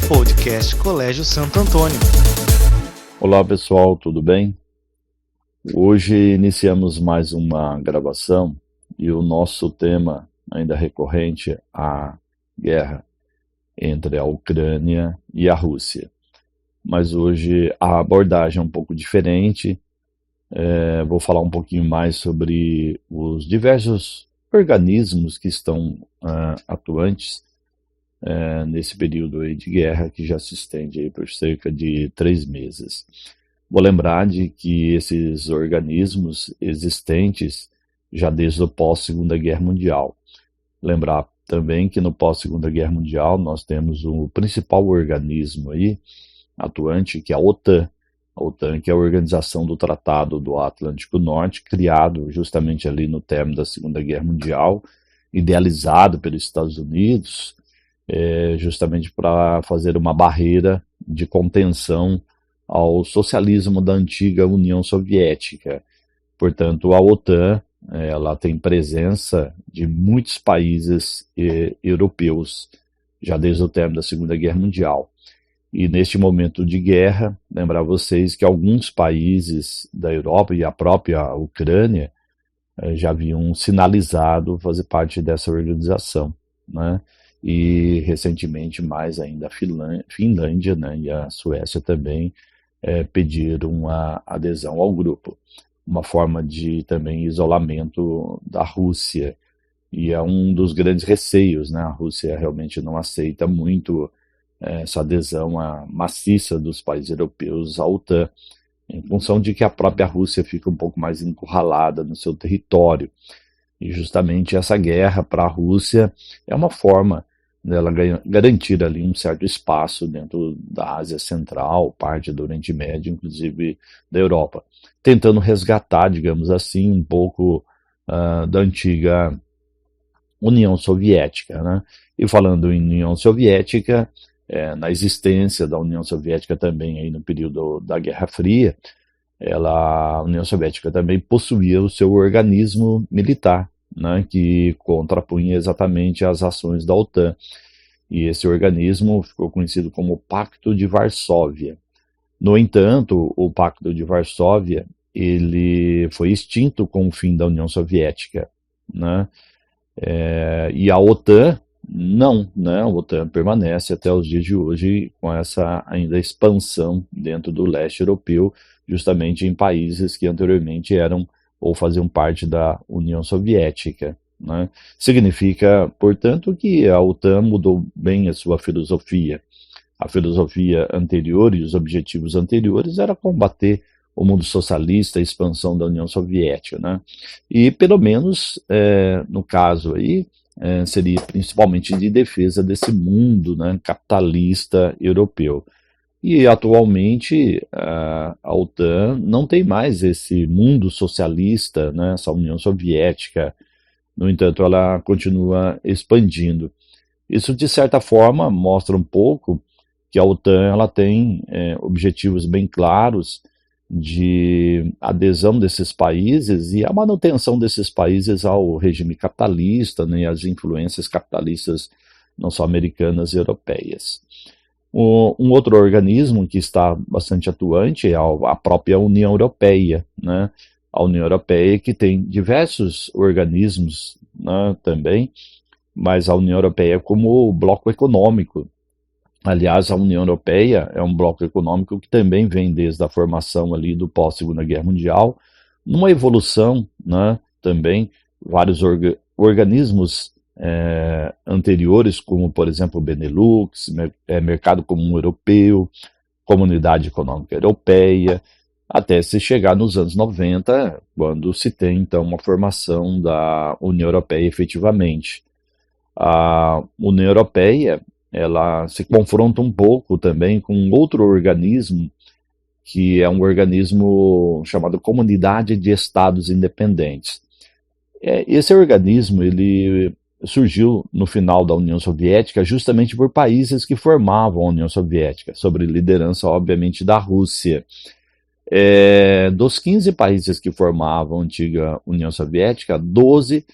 Podcast Colégio Santo Antônio. Olá pessoal, tudo bem? Hoje iniciamos mais uma gravação e o nosso tema, ainda recorrente, a guerra entre a Ucrânia e a Rússia. Mas hoje a abordagem é um pouco diferente. Vou falar um pouquinho mais sobre os diversos organismos que estão atuantes nesse período aí de guerra que já se estende aí por cerca de 3 meses. Vou lembrar de que esses organismos existentes já desde o pós-Segunda Guerra Mundial. Lembrar também que no pós-Segunda Guerra Mundial nós temos o principal organismo aí atuante, que é a OTAN. A OTAN, que é a Organização do Tratado do Atlântico Norte, criado justamente ali no término da Segunda Guerra Mundial, idealizado pelos Estados Unidos, justamente para fazer uma barreira de contenção ao socialismo da antiga União Soviética. Portanto, a OTAN ela tem presença de muitos países europeus, já desde o término da Segunda Guerra Mundial. E neste momento de guerra, lembrar vocês que alguns países da Europa e a própria Ucrânia já haviam sinalizado fazer parte dessa organização, né? E recentemente mais ainda a Finlândia, né, e a Suécia também pediram a adesão ao grupo. Uma forma de também isolamento da Rússia, e é um dos grandes receios, né? A Rússia realmente não aceita muito essa adesão maciça dos países europeus à OTAN, em função de que a própria Rússia fica um pouco mais encurralada no seu território. E justamente essa guerra para a Rússia é uma forma dela garantir ali um certo espaço dentro da Ásia Central, parte do Oriente Médio, inclusive da Europa, tentando resgatar, digamos assim, um pouco da antiga União Soviética, né? E falando em União Soviética, na existência da União Soviética também aí no período da Guerra Fria, a União Soviética também possuía o seu organismo militar, né, que contrapunha exatamente as ações da OTAN. E esse organismo ficou conhecido como Pacto de Varsóvia. No entanto, o Pacto de Varsóvia ele foi extinto com o fim da União Soviética, né? E a OTAN não, né? A OTAN permanece até os dias de hoje com essa ainda expansão dentro do leste europeu, justamente em países que anteriormente eram ou faziam parte da União Soviética, né? Significa, portanto, que a OTAN mudou bem a sua filosofia. A filosofia anterior e os objetivos anteriores era combater o mundo socialista, a expansão da União Soviética, né? E pelo menos, no caso aí, seria principalmente de defesa desse mundo, né, capitalista europeu. E atualmente a OTAN não tem mais esse mundo socialista, né, essa União Soviética. No entanto, ela continua expandindo. Isso, de certa forma, mostra um pouco que a OTAN ela tem objetivos bem claros de adesão desses países e a manutenção desses países ao regime capitalista, né, e às influências capitalistas não só americanas e europeias. Um outro organismo que está bastante atuante é a própria União Europeia, né? A União Europeia que tem diversos organismos, né, também, mas a União Europeia como bloco econômico. Aliás, a União Europeia é um bloco econômico que também vem desde a formação ali do pós-Segunda Guerra Mundial, numa evolução, né, também, vários organismos anteriores, como, por exemplo, o Benelux, Mercado Comum Europeu, Comunidade Econômica Europeia, até se chegar nos anos 90, quando se tem, então, uma formação da União Europeia efetivamente. A União Europeia ela se confronta um pouco também com outro organismo, que é um organismo chamado Comunidade de Estados Independentes. Esse organismo ele surgiu no final da União Soviética justamente por países que formavam a União Soviética, sob liderança, obviamente, da Rússia. Dos 15 países que formavam a antiga União Soviética, 12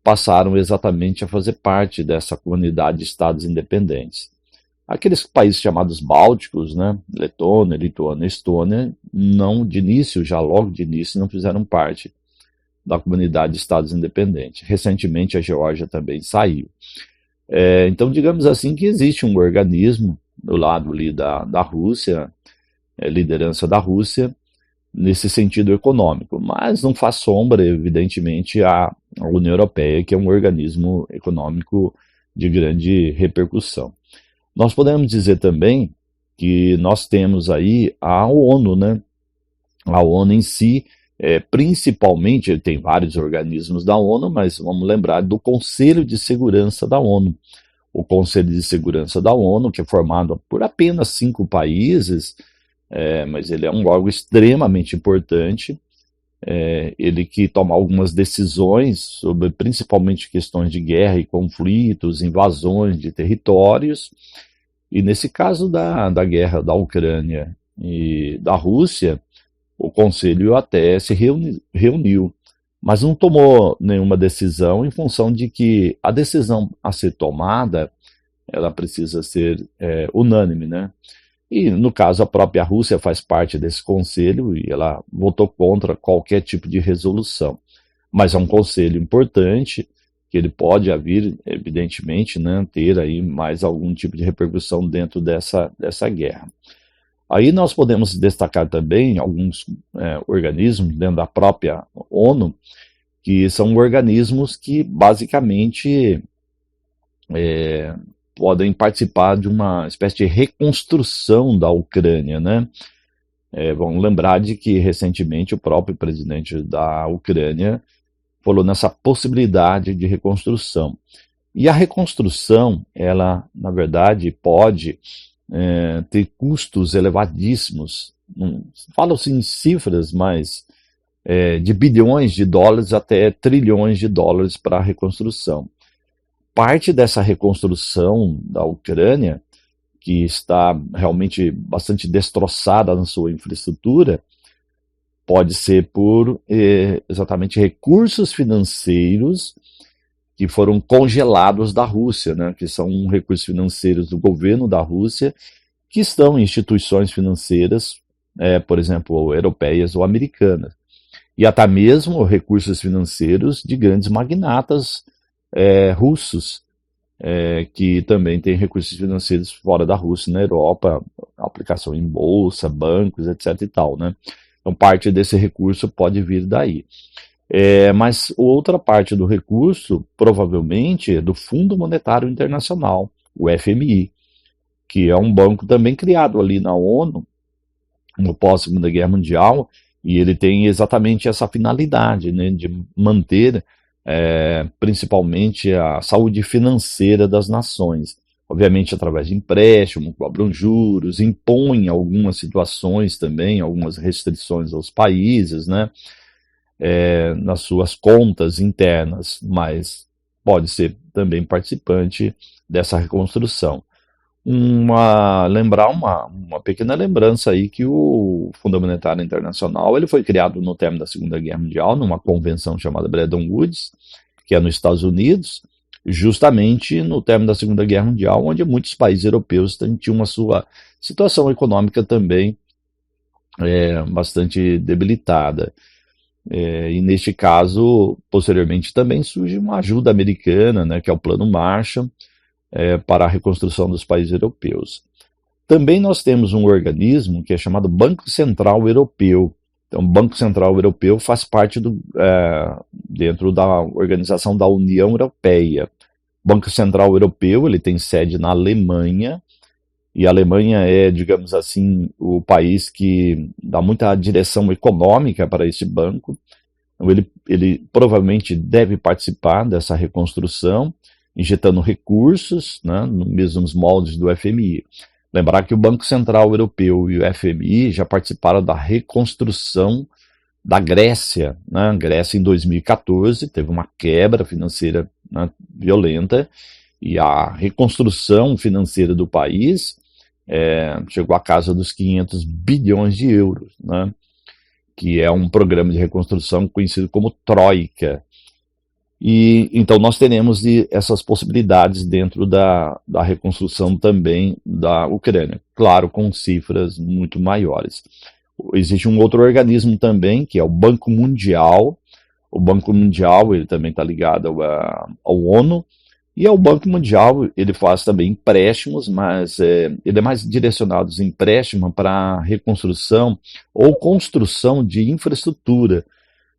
passaram exatamente a fazer parte dessa comunidade de estados independentes. Aqueles países chamados bálticos, né, Letônia, Lituânia, Estônia, não de início, já logo de início, não fizeram parte da comunidade de estados independentes. Recentemente a Geórgia também saiu. Então, digamos assim que existe um organismo do lado ali da Rússia, liderança da Rússia, nesse sentido econômico, mas não faz sombra, evidentemente, à União Europeia, que é um organismo econômico de grande repercussão. Nós podemos dizer também que nós temos aí a ONU, né? A ONU em si, principalmente, tem vários organismos da ONU, mas vamos lembrar do Conselho de Segurança da ONU. O Conselho de Segurança da ONU, que é formado por apenas 5 países, mas ele é um órgão extremamente importante, ele que toma algumas decisões sobre principalmente questões de guerra e conflitos, invasões de territórios, e nesse caso da guerra da Ucrânia e da Rússia, o Conselho até se reuniu, mas não tomou nenhuma decisão em função de que a decisão a ser tomada, ela precisa ser unânime, né? E, no caso, a própria Rússia faz parte desse conselho e ela votou contra qualquer tipo de resolução. Mas é um conselho importante, que ele pode vir, evidentemente, né, ter aí mais algum tipo de repercussão dentro dessa guerra. Aí nós podemos destacar também alguns organismos dentro da própria ONU, que são organismos que basicamente podem participar de uma espécie de reconstrução da Ucrânia, né? Vamos lembrar de que recentemente o próprio presidente da Ucrânia falou nessa possibilidade de reconstrução. E a reconstrução, ela, na verdade, pode ter custos elevadíssimos. Falam-se em cifras, mas de bilhões de dólares até trilhões de dólares para a reconstrução. Parte dessa reconstrução da Ucrânia, que está realmente bastante destroçada na sua infraestrutura, pode ser por exatamente recursos financeiros que foram congelados da Rússia, né, que são recursos financeiros do governo da Rússia, que estão em instituições financeiras, por exemplo, europeias ou americanas. E até mesmo recursos financeiros de grandes magnatas russos, que também têm recursos financeiros fora da Rússia, na Europa, aplicação em bolsa, bancos, etc. e tal, né? Então, parte desse recurso pode vir daí. Mas outra parte do recurso, provavelmente, é do Fundo Monetário Internacional, o FMI, que é um banco também criado ali na ONU, no pós-Segunda Guerra Mundial, e ele tem exatamente essa finalidade, né, de manter principalmente a saúde financeira das nações. Obviamente através de empréstimo, cobram juros, impõem algumas situações também, algumas restrições aos países, né, nas suas contas internas, mas pode ser também participante dessa reconstrução. Lembrar uma pequena lembrança aí que o Fundo Monetário Internacional ele foi criado no término da Segunda Guerra Mundial, numa convenção chamada Bretton Woods, que é nos Estados Unidos, justamente no término da Segunda Guerra Mundial, onde muitos países europeus tinham a sua situação econômica também bastante debilitada. E neste caso, posteriormente, também surge uma ajuda americana, né, que é o Plano Marshall, para a reconstrução dos países europeus. Também nós temos um organismo que é chamado Banco Central Europeu. Então, o Banco Central Europeu faz parte dentro da organização da União Europeia. O Banco Central Europeu ele tem sede na Alemanha, e a Alemanha é, digamos assim, o país que dá muita direção econômica para esse banco. Então, ele provavelmente deve participar dessa reconstrução, injetando recursos, né, nos mesmos moldes do FMI. Lembrar que o Banco Central Europeu e o FMI já participaram da reconstrução da Grécia. Né? A Grécia, em 2014, teve uma quebra financeira, né, violenta, e a reconstrução financeira do país chegou à casa dos 500 bilhões de euros, né? Que é um programa de reconstrução conhecido como Troika. E então nós teremos essas possibilidades dentro da reconstrução também da Ucrânia, claro, com cifras muito maiores. Existe um outro organismo também, que é o Banco Mundial. O Banco Mundial, ele também está ligado ao ONU, e o Banco Mundial, ele faz também empréstimos, mas ele é mais direcionado aos empréstimos para reconstrução ou construção de infraestrutura,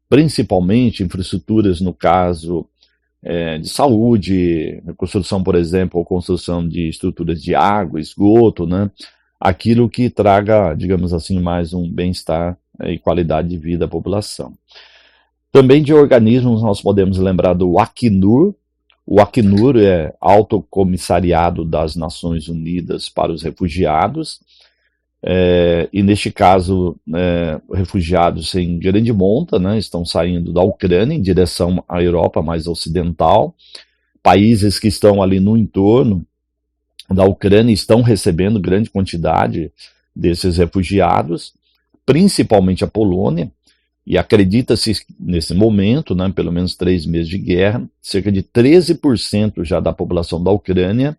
principalmente infraestruturas, no caso, de saúde, construção, por exemplo, ou construção de estruturas de água, esgoto, né? Aquilo que traga, digamos assim, mais um bem-estar e qualidade de vida à população. Também de organismos nós podemos lembrar do Acnur. O Acnur é Alto Comissariado das Nações Unidas para os Refugiados, e neste caso, refugiados em grande monta, né, estão saindo da Ucrânia em direção à Europa mais ocidental. Países que estão ali no entorno da Ucrânia estão recebendo grande quantidade desses refugiados, principalmente a Polônia, e acredita-se nesse momento, né, pelo menos 3 meses de guerra, cerca de 13% já da população da Ucrânia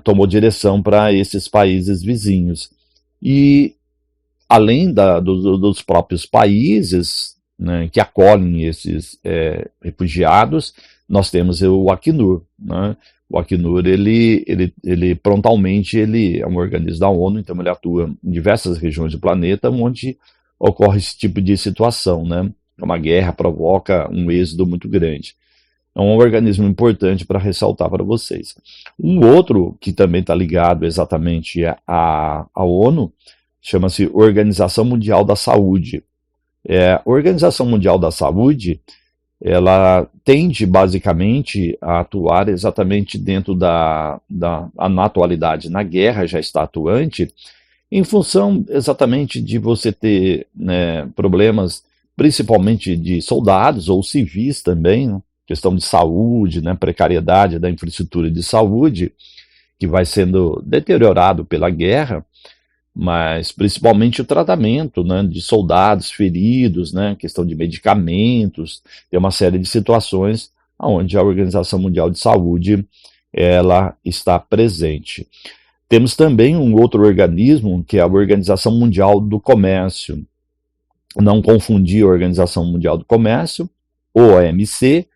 tomou direção para esses países vizinhos. E além dos próprios países, né, que acolhem esses refugiados, nós temos o Acnur, né? O Acnur, ele prontamente, ele é um organismo da ONU, então ele atua em diversas regiões do planeta onde ocorre esse tipo de situação, né? Uma guerra provoca um êxodo muito grande. É um organismo importante para ressaltar para vocês. Um outro que também está ligado exatamente à ONU, chama-se Organização Mundial da Saúde. A Organização Mundial da Saúde, ela tende basicamente a atuar exatamente dentro na atualidade, na guerra já está atuante, em função exatamente de você ter, né, problemas principalmente de soldados ou civis também, né? Questão de saúde, né, precariedade da infraestrutura de saúde, que vai sendo deteriorado pela guerra, mas principalmente o tratamento, né, de soldados feridos, né, questão de medicamentos, tem uma série de situações onde a Organização Mundial de Saúde ela está presente. Temos também um outro organismo, que é a Organização Mundial do Comércio. Não confundir a Organização Mundial do Comércio, OMC,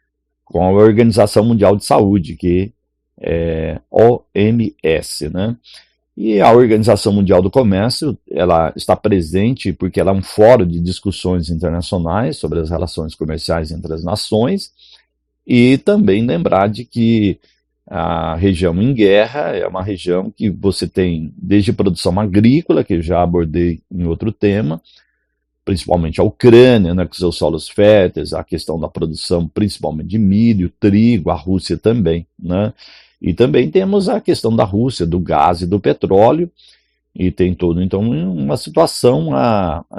com a Organização Mundial de Saúde, que é OMS, né? E a Organização Mundial do Comércio, ela está presente porque ela é um fórum de discussões internacionais sobre as relações comerciais entre as nações, e também lembrar de que a região em guerra é uma região que você tem desde produção agrícola, que eu já abordei em outro tema, principalmente a Ucrânia, né, com seus solos férteis, a questão da produção principalmente de milho, trigo, a Rússia também, né? E também temos a questão da Rússia, do gás e do petróleo, e tem todo, então, uma situação,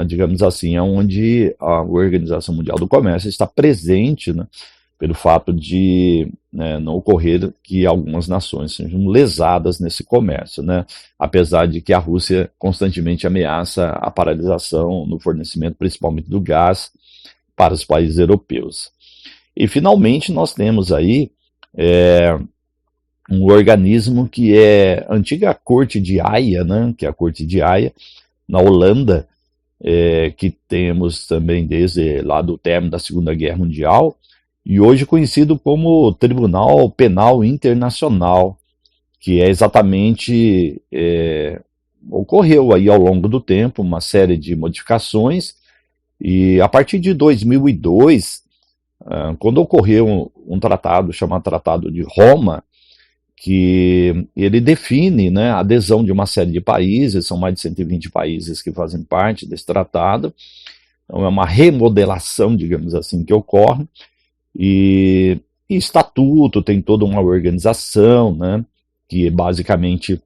digamos assim, onde a Organização Mundial do Comércio está presente, né, pelo fato de, né, não ocorrer que algumas nações sejam lesadas nesse comércio, né? Apesar de que a Rússia constantemente ameaça a paralisação no fornecimento, principalmente do gás, para os países europeus. E, finalmente, nós temos aí um organismo que é a antiga Corte de Haia, né? Que é a Corte de Haia, na Holanda, que temos também desde lá do término da Segunda Guerra Mundial, e hoje conhecido como Tribunal Penal Internacional, que é exatamente, ocorreu aí ao longo do tempo uma série de modificações, e a partir de 2002, quando ocorreu um tratado chamado Tratado de Roma, que ele define, né, a adesão de uma série de países, são mais de 120 países que fazem parte desse tratado, então é uma remodelação, digamos assim, que ocorre. E estatuto, tem toda uma organização, né, que basicamente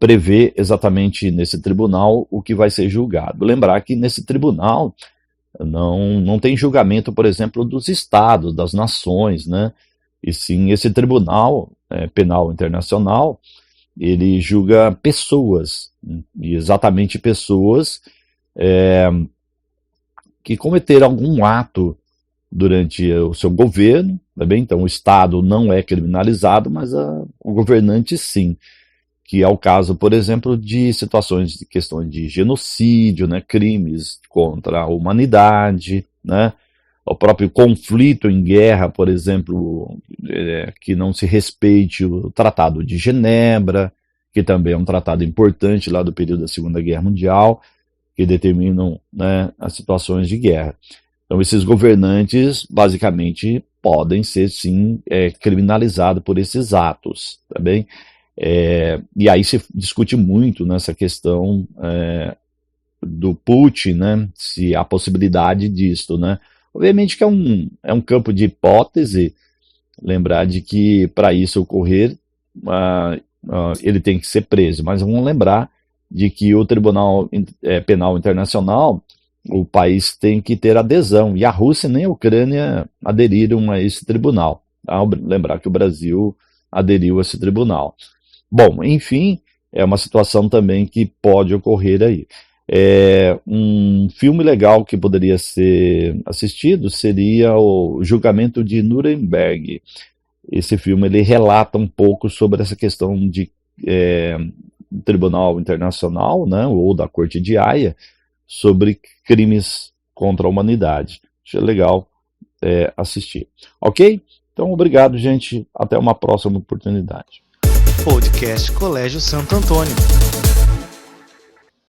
prevê exatamente nesse tribunal o que vai ser julgado. Lembrar que nesse tribunal não tem julgamento, por exemplo, dos estados, das nações, né, e sim esse tribunal penal internacional, ele julga pessoas, e exatamente pessoas que cometeram algum ato durante o seu governo, tá bem? Então o Estado não é criminalizado, mas o governante sim, que é o caso, por exemplo, de situações de questões de genocídio, né, crimes contra a humanidade, né, o próprio conflito em guerra, por exemplo, que não se respeite o Tratado de Genebra, que também é um tratado importante lá do período da Segunda Guerra Mundial, que determinam, né, as situações de guerra. Então, esses governantes, basicamente, podem ser, sim, criminalizados por esses atos, tá bem? E aí se discute muito nessa questão do Putin, né, se há possibilidade disso, né? Obviamente que é um campo de hipótese, lembrar de que para isso ocorrer, ele tem que ser preso, mas vamos lembrar de que o Tribunal Penal Internacional, o país tem que ter adesão, e a Rússia nem a Ucrânia aderiram a esse tribunal. Tá? Lembrar que o Brasil aderiu a esse tribunal. Bom, enfim, é uma situação também que pode ocorrer aí. Um filme legal que poderia ser assistido seria o Julgamento de Nuremberg. Esse filme ele relata um pouco sobre essa questão de Tribunal Internacional, né, ou da Corte de Haia, sobre crimes contra a humanidade. Achei legal assistir. Ok? Então, obrigado, gente. Até uma próxima oportunidade. Podcast Colégio Santo Antônio.